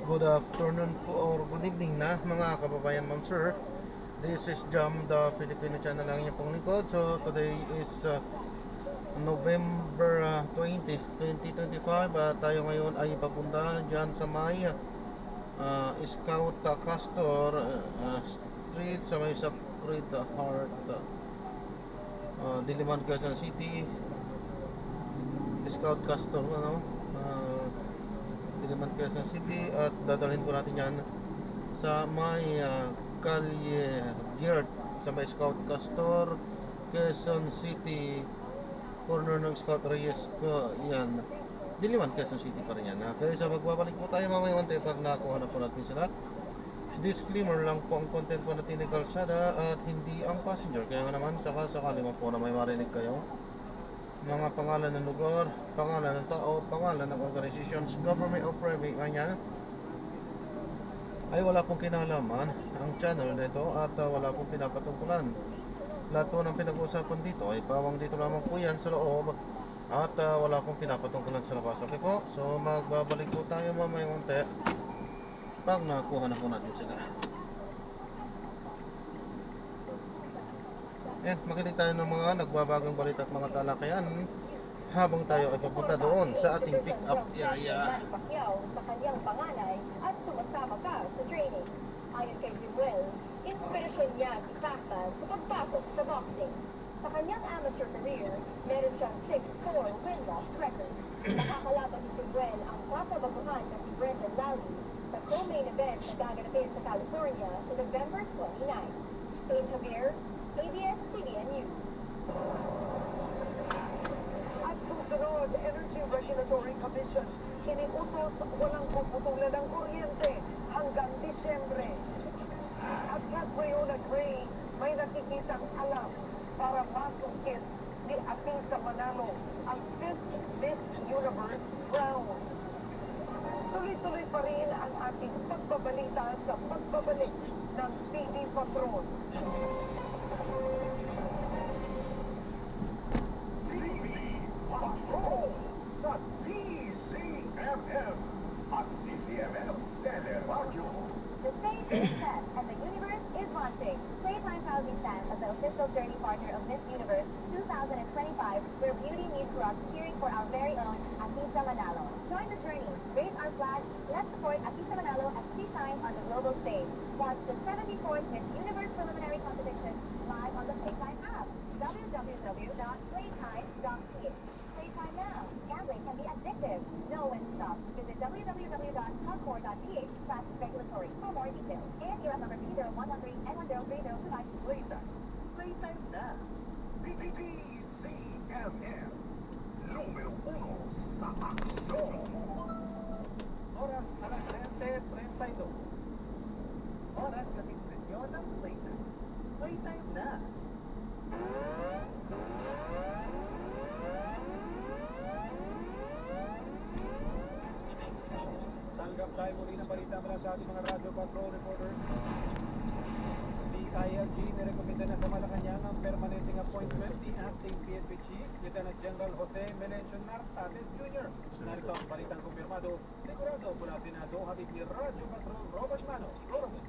Good afternoon po or good evening na mga kababayan, ma'am sir. This is Jam, the Filipino channel lang niya pong likod. So today is November 20, 2025 at tayo ngayon ay papunta dyan sa may Scout Castor Street sa may Sacred Heart, Diliman, Quezon City. Scout Castor, Diliman, Quezon City, at dadalhin po natin yan sa may Kalye Girt sa may Scout Castor, Quezon City, corner ng Scout Reyes ko, yan, Diliman, Quezon City pa rin yan. Okay, so magbabalik po tayo mamaya onte pag nakuha na po natin sila. Disclaimer lang po, ang content po natin ay kalsada at hindi ang passenger. Kaya nga naman, sakali mo po na may marinig kayo mga pangalan ng lugar, pangalan ng tao, pangalan ng organizations, government or private, ganyan, ay wala pong kinalaman ang channel nito at wala pong pinapatungkulan. Lahat po ng pinag-uusapan dito ay pawang dito lamang po yan sa loob at wala pong pinapatungkulan sa labas. Okay po, so magbabalik po tayo mamaya unti pag nakuha na po natin sila. Makinig tayo ng mga nagbabagang balita at mga talakayan habang tayo ay papunta doon sa ating pick-up area. Sa kanyang panganay at sumasama ka sa training. Ayon kay Jimuel, inspirasyon niya si Pacta sa pagpasok sa boxing. Sa kanyang amateur career, meron siyang 6-4 win-loss record. Nakakalaban ni Jimuel ang papabaguhan na si Brendan Lally sa co-main event na gaganapin sa California sa November 29. Saint Javier, ABS-CBN News. At susunod, Energy Regulatory Commission, iniutos walang puputulan ng kuryente hanggang Disyembre. At Catriona Gray, may nakikitang alam para masungkit ni Atisa Manalo ang 5th Miss Universe crown. Tuloy-tuloy pa rin ang ating pagbabalita sa pagbabalik ng TV Patron. Patrol sa TCMM at TCMM Teleradyo. The stage is set and the universe is launching. Playtime proudly stands as the official journey partner of Miss Universe 2025, where beauty meets rock, cheering for our very own Atisa Manalo. Join the journey, raise our flag, let's support Atisa Manalo as she shines on the global stage. Watch the 74th Miss Universe preliminary competition live on the Playtime app. www.playtime.ph. Playtime now. Gambling can be addictive. Know when to stop. Visit www.concord.ph/regulatory for more details. ASUS number P0113 and 1030 tonight. Playtime. Playtime na. TCMM. Número 1 sa aksyon. Oras alas 7:32. Oras na diskusyon ng Playtime. Playtime na. Tanggap tayo muli ng balita mula sa ating mga Radio Patrol reporters. DILG nirekomenda na sa Malacanang ang permanenteng appointment ni Acting PNP Chief Lieutenant General Jose Melencio Nartates Jr. Narito ang balitang kumpirmado, sigurado mula Senado, hatid ni Radio Patrol Robert Mano. Robert.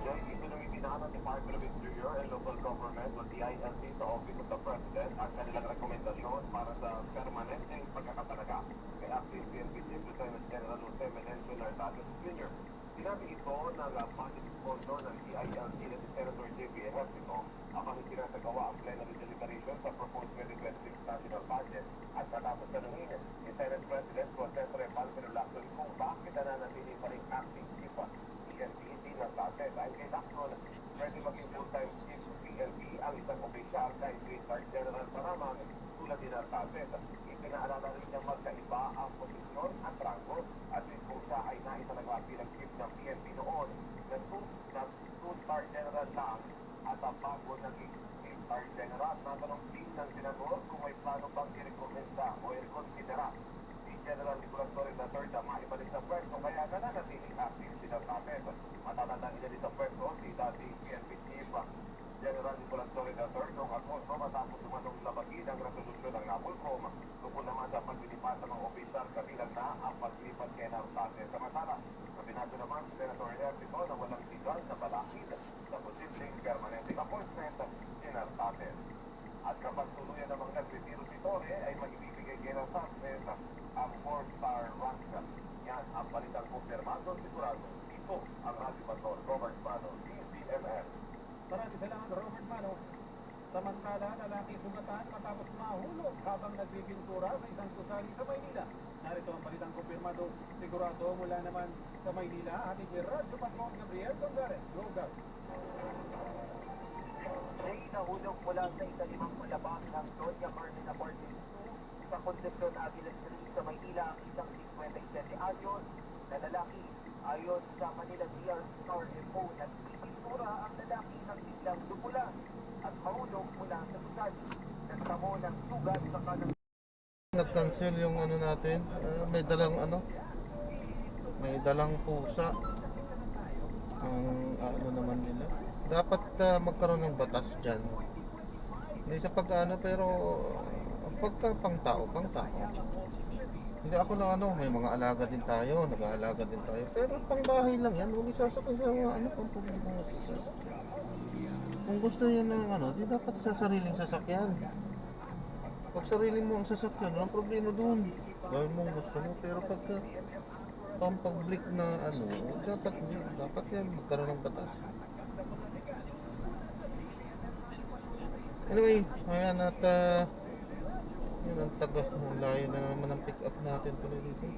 Joy ipinamimina ng Department of Interior and Local Government o DILG sa Office of the President ang kanilang rekomendasyon para sa permanenteng pagkakatalaga kay Acting PNP Chief Lieutenant General Jose Melencio Nartates Jr. Sinabi ito ng budget sponsor ng DILG na si Senator J.B. Ejercito habang isinasagawa ang plenary deliberation sa proposed 2026 national budget at matapos tanungin ni Senate President Consentre Palmero Lacson kung bakit nananatili pa rin acting chief PNP Nartates. Dahil kay Lacson, pwede maging full-time chief PNP ang isang opisyal kahit Star General pa naman tulad ni Nartates. Ipinaalala rin niyang magkaiba ang posisyon at rango at kung siya ay naisalagawa bilang chief ng PNP noon na two-star general lang at ang bago naging three-star general. Natanong din ng senador kung may plano bang i-rekomenda o i-reconsidera si General Nicolas Torres III na maibalik sa pwesto kaya nananatiling active si Nartates. Matatandaan niya din sa pwesto si dati PNP chief General Nicolas Torres III noong Agosto matapos umanong labagin ang resolusyon ng NAPOLCOM tungkol naman sa paglilipat ng mga opisyal kabilang na ang paglipat kay Nartate. Samantala, kabinado naman si Senator Ernesto na walang legal na balakid sa posibleng permanenteng appointment ni Nartate. At kapag tuluyan namang nagretiro si Torre ay maibibigay kay Nartate ang 4-star rank. Yan ang balitang kumpirmado sigurado. Ito ang Radio Bator, Robert Pano, DCMN. Maraming salamat, Robert Mano. Samantala, lalaki sugatan matapos mahulog habang nagbibintura sa isang gusali sa Maynila. Narito ang balitang kumpirmado. Sigurado mula naman sa Maynila, ating ni Radyo Patron Gabriel Gonzalez. Go, Gab. Ray nahulog mula sa ikalimang palabas ng Doña Carmina Apartment 2 sa Concepcion Avila Street sa Maynila ang isang 57 anyos na lalaki. Ayon sa Manila DRCRMO, nagpipintura ang lalaki ng biglang lupulan at mahulog mula sa gusali. Nagtamo ng sugat sa kanang Nag-cancel yung ano natin. May dalang ano? May dalang pusa. Ang ano naman nila. Dapat magkaroon ng batas dyan. Hindi sa pag-ano pero pagka pang tao. Hindi ako na ano, may mga alaga din tayo, nag-aalaga din tayo. Pero pang bahay lang yan, huwag isasakay sa ano, pang publikong sasakyan. Kung gusto niya ng ano, di dapat sa sariling sasakyan. Pag sarili mo ang sasakyan, walang problema doon. Gawin mo ang gusto mo, pero pagka pang public na ano, dapat yan magkaroon ng batas. Anyway, ayan at yun ang taga, ang layo na naman ang pick up natin tuloy dito.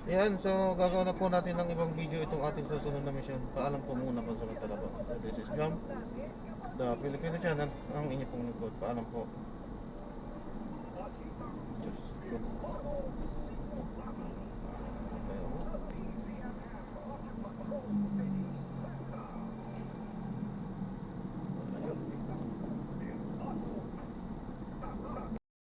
Yan, so gagawin na po natin ng ibang video itong ating susunod na mission. Paalam po muna po sa mga talaba. This is Jump, the Filipino channel, ang inyo pong lingkod. Paalam po. Diyos ko.